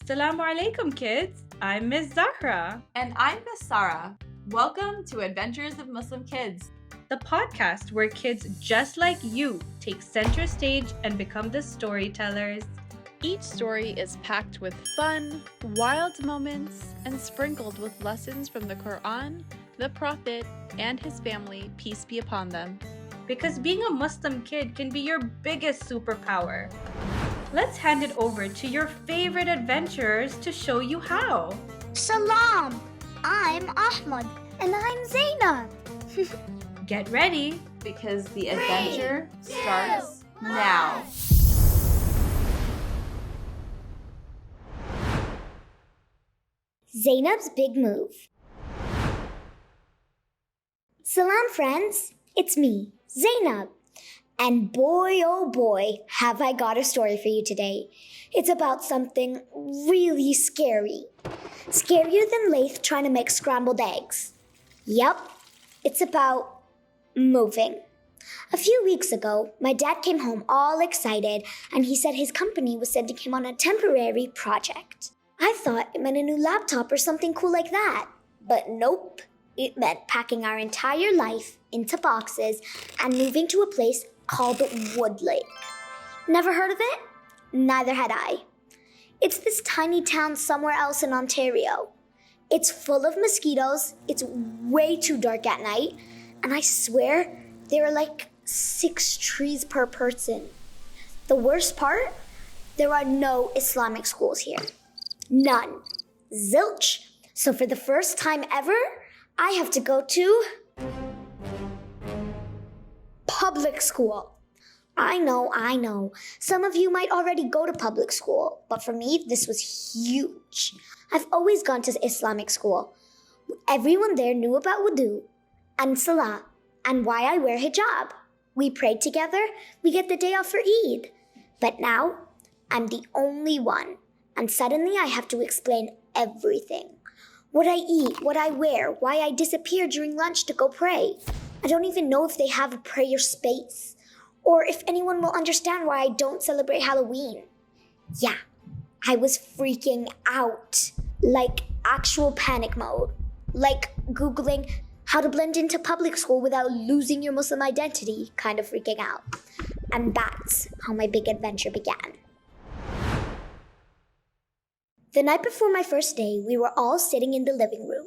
Assalamu alaikum, kids. I'm Miss Zahra, And I'm Miss Sarah. Welcome to Adventures of Muslim Kids. the podcast where kids just like you take center stage and become the storytellers. Each story is packed with fun, wild moments, and sprinkled with lessons from the Quran, the Prophet, and his family, peace be upon them. Because being a Muslim kid can be your biggest superpower. Let's hand it over to your favorite adventurers to show you how. Salam! I'm Ahmad. And I'm Zaynab. Get ready. Because the adventure starts now. Zaynab's big move. Salam, friends. It's me, Zaynab. And boy, oh boy, have I got a story for you today. It's about something really scary. Scarier than Laith trying to make scrambled eggs. Yup, it's about moving. A few weeks ago, my dad came home all excited and he said his company was sending him on a temporary project. I thought it meant a new laptop or something cool like that. But nope, it meant packing our entire life into boxes and moving to a place called Wood Lake. Never heard of it? Neither had I. It's this tiny town somewhere else in Ontario. It's full of mosquitoes, it's way too dark at night, and I swear there are like 6 trees per person. The worst part? There are no Islamic schools here. None. Zilch. So for the first time ever, I have to go to public school. I know. Some of you might already go to public school, but for me, this was huge. I've always gone to Islamic school. Everyone there knew about wudu and salah and why I wear hijab. We prayed together, we get the day off for Eid. But now, I'm the only one, and suddenly I have to explain everything. What I eat, what I wear, why I disappear during lunch to go pray. I don't even know if they have a prayer space, or if anyone will understand why I don't celebrate Halloween. Yeah, I was freaking out, like actual panic mode, like Googling how to blend into public school without losing your Muslim identity, kind of freaking out. And that's how my big adventure began. The night before my first day, we were all sitting in the living room.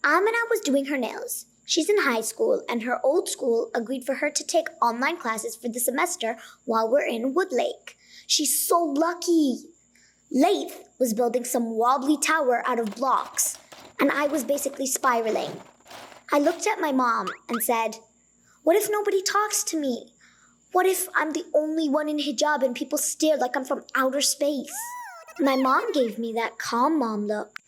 Amina was doing her nails. She's in high school, and her old school agreed for her to take online classes for the semester while we're in Wood Lake. She's so lucky. Laith was building some wobbly tower out of blocks, and I was basically spiraling. I looked at my mom and said, "What if nobody talks to me? What if I'm the only one in hijab and people stare like I'm from outer space?" My mom gave me that calm mom look.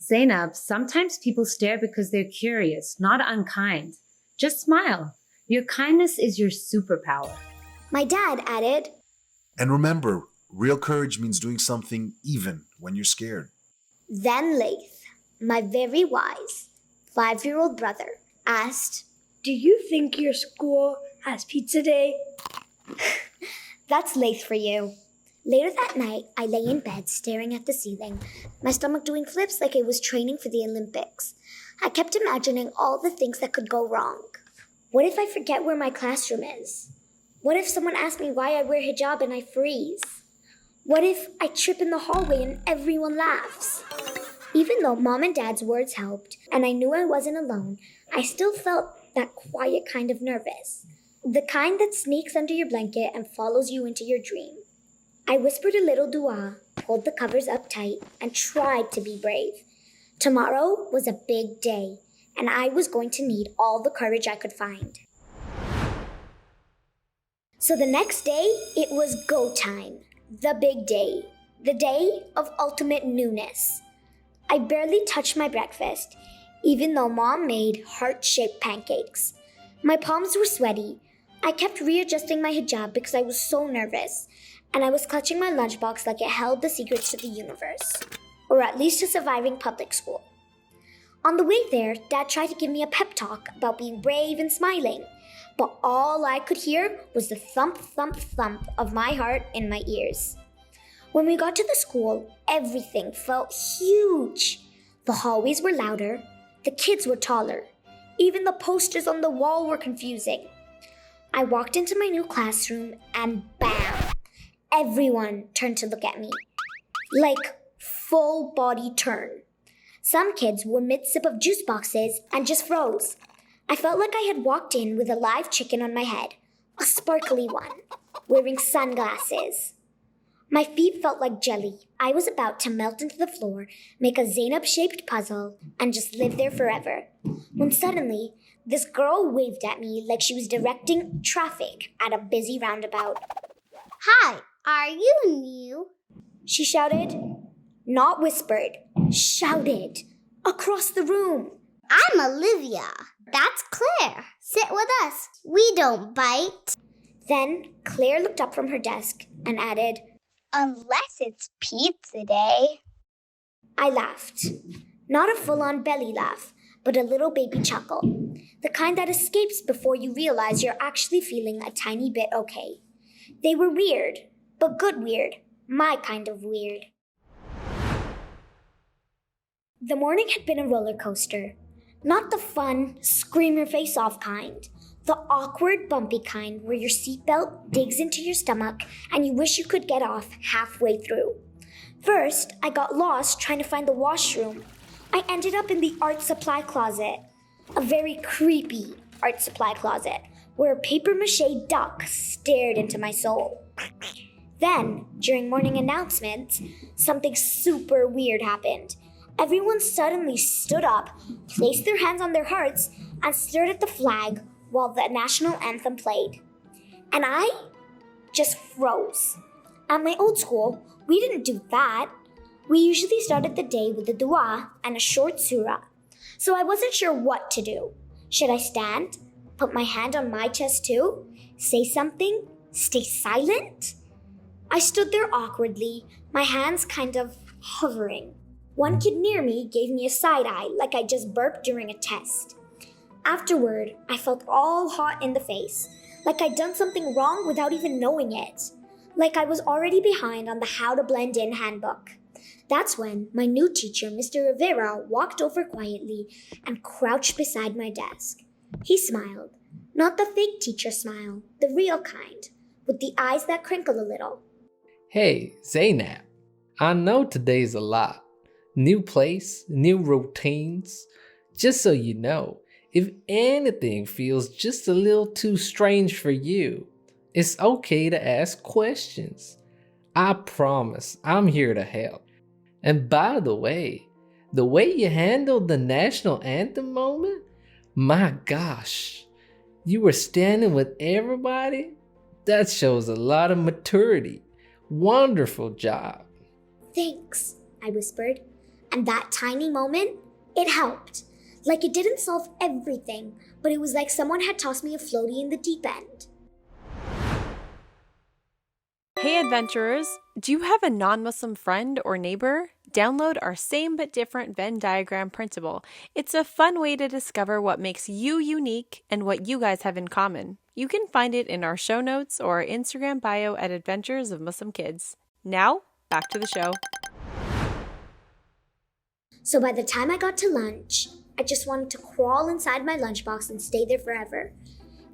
Zainab, sometimes people stare because they're curious, not unkind. Just smile. Your kindness is your superpower. My dad added, And remember, real courage means doing something even when you're scared. Then Laith, my very wise 5-year-old brother, asked, Do you think your school has pizza day? That's Laith for you. Later that night, I lay in bed staring at the ceiling, my stomach doing flips like it was training for the Olympics. I kept imagining all the things that could go wrong. What if I forget where my classroom is? What if someone asks me why I wear hijab and I freeze? What if I trip in the hallway and everyone laughs? Even though Mom and Dad's words helped, and I knew I wasn't alone, I still felt that quiet kind of nervous. The kind that sneaks under your blanket and follows you into your dream. I whispered a little dua, pulled the covers up tight, and tried to be brave. Tomorrow was a big day, and I was going to need all the courage I could find. So the next day, it was go time. The big day. The day of ultimate newness. I barely touched my breakfast, even though Mom made heart-shaped pancakes. My palms were sweaty. I kept readjusting my hijab because I was so nervous, and I was clutching my lunchbox like it held the secrets to the universe, or at least to surviving public school. On the way there, Dad tried to give me a pep talk about being brave and smiling, but all I could hear was the thump, thump, thump of my heart in my ears. When we got to the school, everything felt huge. The hallways were louder, the kids were taller. Even the posters on the wall were confusing. I walked into my new classroom and bam! Everyone turned to look at me. Like full body turn. Some kids were mid-sip of juice boxes and just froze. I felt like I had walked in with a live chicken on my head, a sparkly one, wearing sunglasses. My feet felt like jelly. I was about to melt into the floor, make a Zaynab-shaped puzzle, and just live there forever. When suddenly, this girl waved at me like she was directing traffic at a busy roundabout. Hi, are you new? She shouted. Not whispered, shouted. Across the room. I'm Olivia. That's Claire. Sit with us. We don't bite. Then Claire looked up from her desk and added, Unless it's pizza day. I laughed. Not a full-on belly laugh, but a little baby chuckle. The kind that escapes before you realize you're actually feeling a tiny bit okay. They were weird, but good weird. My kind of weird. The morning had been a roller coaster. Not the fun, scream your face off kind. The awkward, bumpy kind where your seatbelt digs into your stomach and you wish you could get off halfway through. First, I got lost trying to find the washroom. I ended up in the art supply closet. A very creepy art supply closet where a papier-mâché duck stared into my soul. Then, during morning announcements, something super weird happened. Everyone suddenly stood up, placed their hands on their hearts, and stared at the flag while the national anthem played. And I just froze. At my old school, we didn't do that. We usually started the day with a dua and a short surah. So I wasn't sure what to do. Should I stand? Put my hand on my chest too? Say something? Stay silent? I stood there awkwardly, my hands kind of hovering. One kid near me gave me a side eye like I just burped during a test. Afterward, I felt all hot in the face, like I'd done something wrong without even knowing it. Like I was already behind on the How to Blend In handbook. That's when my new teacher, Mr. Rivera, walked over quietly and crouched beside my desk. He smiled. Not the fake teacher smile, the real kind, with the eyes that crinkle a little. Hey, Zaynab, I know today's a lot. New place, new routines. Just so you know, if anything feels just a little too strange for you, it's okay to ask questions. I promise I'm here to help. And by the way you handled the national anthem moment, my gosh, you were standing with everybody? That shows a lot of maturity. Wonderful job. Thanks, I whispered. And that tiny moment, it helped. Like it didn't solve everything, but it was like someone had tossed me a floaty in the deep end. Hey adventurers, do you have a non-Muslim friend or neighbor? Download our Same But Different Venn diagram printable. It's a fun way to discover what makes you unique and what you guys have in common. You can find it in our show notes or our Instagram bio at Adventures of Muslim Kids. Now, back to the show. So by the time I got to lunch, I just wanted to crawl inside my lunchbox and stay there forever.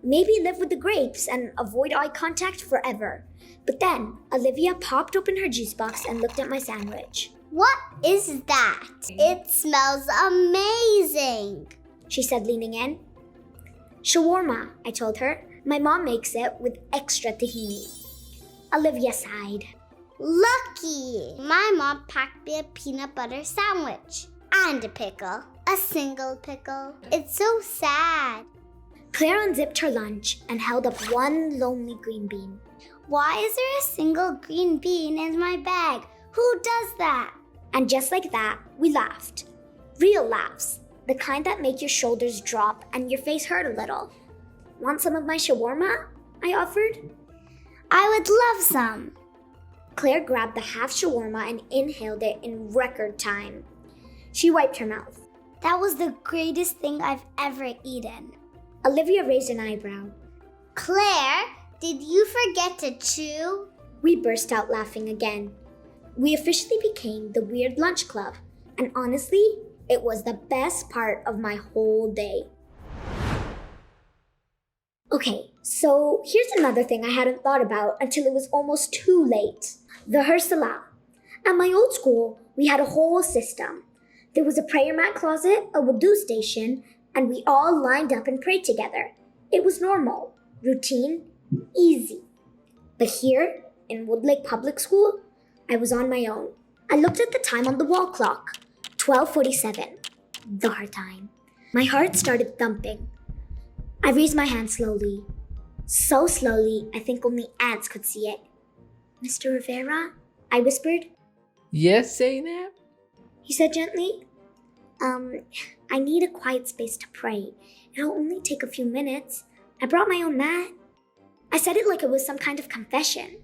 Maybe live with the grapes and avoid eye contact forever. But then, Olivia popped open her juice box and looked at my sandwich. What is that? It smells amazing, she said, leaning in. Shawarma, I told her. My mom makes it with extra tahini. Olivia sighed. Lucky! My mom packed me a peanut butter sandwich and a pickle. A single pickle. It's so sad. Claire unzipped her lunch and held up one lonely green bean. Why is there a single green bean in my bag? Who does that? And just like that, we laughed. Real laughs. The kind that make your shoulders drop and your face hurt a little. Want some of my shawarma? I offered. I would love some. Claire grabbed the half shawarma and inhaled it in record time. She wiped her mouth. That was the greatest thing I've ever eaten. Olivia raised an eyebrow. Claire, did you forget to chew? We burst out laughing again. We officially became the Weird Lunch Club, and honestly, it was the best part of my whole day. Okay, so here's another thing I hadn't thought about until it was almost too late. The Salah. At my old school, we had a whole system. There was a prayer mat closet, a wudu station, and we all lined up and prayed together. It was normal, routine, easy. But here, in Woodlake Public School, I was on my own. I looked at the time on the wall clock, 12:47, Dhar time. My heart started thumping. I raised my hand slowly. So slowly, I think only ants could see it. Mr. Rivera? I whispered. Yes, Zaynab? He said gently. I need a quiet space to pray. It'll only take a few minutes. I brought my own mat. I said it like it was some kind of confession.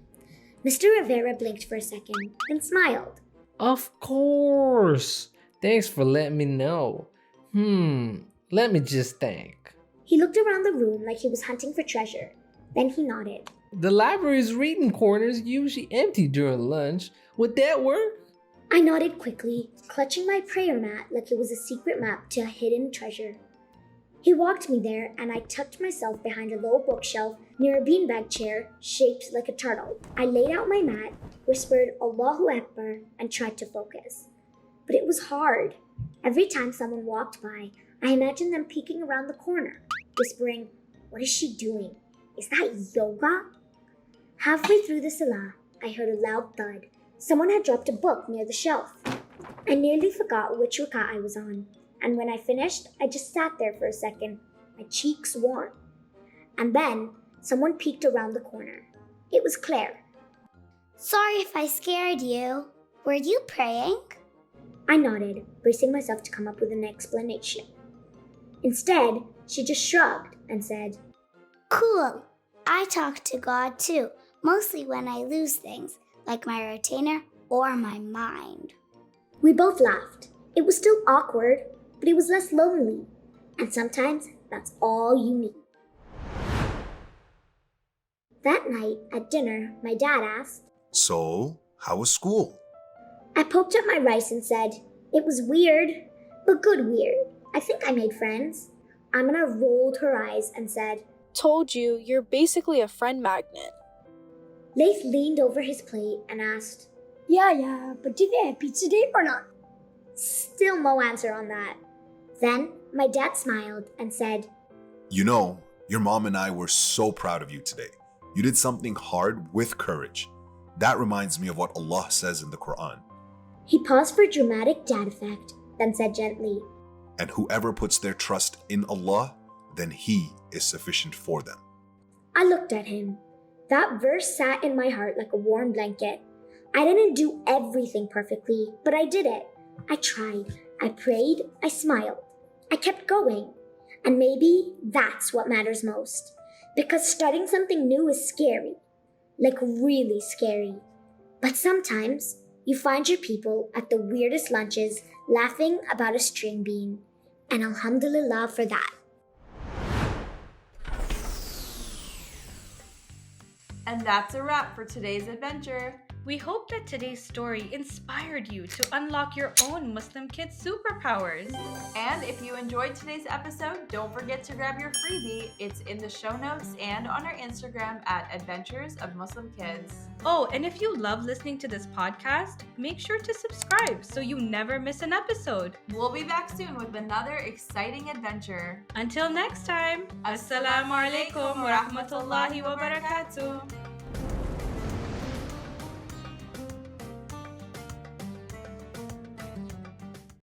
Mr. Rivera blinked for a second, then smiled. Of course. Thanks for letting me know. Let me just think. He looked around the room like he was hunting for treasure. Then he nodded. The library's reading corner is usually empty during lunch. Would that work? I nodded quickly, clutching my prayer mat like it was a secret map to a hidden treasure. He walked me there, and I tucked myself behind a low bookshelf near a beanbag chair shaped like a turtle. I laid out my mat, whispered Allahu Akbar, and tried to focus. But it was hard. Every time someone walked by, I imagined them peeking around the corner, whispering, "What is she doing? Is that yoga?" Halfway through the salah, I heard a loud thud. Someone had dropped a book near the shelf. I nearly forgot which rak'ah I was on, and when I finished, I just sat there for a second, my cheeks warm. And then, someone peeked around the corner. It was Claire. Sorry if I scared you. Were you praying? I nodded, bracing myself to come up with an explanation. Instead, she just shrugged and said, Cool. I talk to God too, mostly when I lose things, like my retainer or my mind. We both laughed. It was still awkward, but it was less lonely. And sometimes that's all you need. That night at dinner, my dad asked, So, how was school? I poked at my rice and said, It was weird, but good weird. I think I made friends. Amina rolled her eyes and said, Told you, you're basically a friend magnet. Leif leaned over his plate and asked, Yeah, but did they have pizza day or not? Still no answer on that. Then my dad smiled and said, You know, your mom and I were so proud of you today. You did something hard with courage. That reminds me of what Allah says in the Quran. He paused for dramatic dad effect, then said gently, And whoever puts their trust in Allah, then He is sufficient for them. I looked at him. That verse sat in my heart like a warm blanket. I didn't do everything perfectly, but I did it. I tried. I prayed. I smiled. I kept going. And maybe that's what matters most. Because starting something new is scary. Like really scary. But sometimes you find your people at the weirdest lunches laughing about a string bean. And alhamdulillah for that. And that's a wrap for today's adventure. We hope that today's story inspired you to unlock your own Muslim kids' superpowers. And if you enjoyed today's episode, don't forget to grab your freebie. It's in the show notes and on our Instagram at Adventures of Muslim Kids. Oh, and if you love listening to this podcast, make sure to subscribe so you never miss an episode. We'll be back soon with another exciting adventure. Until next time, Assalamu alaikum wa rahmatullahi wa barakatuh.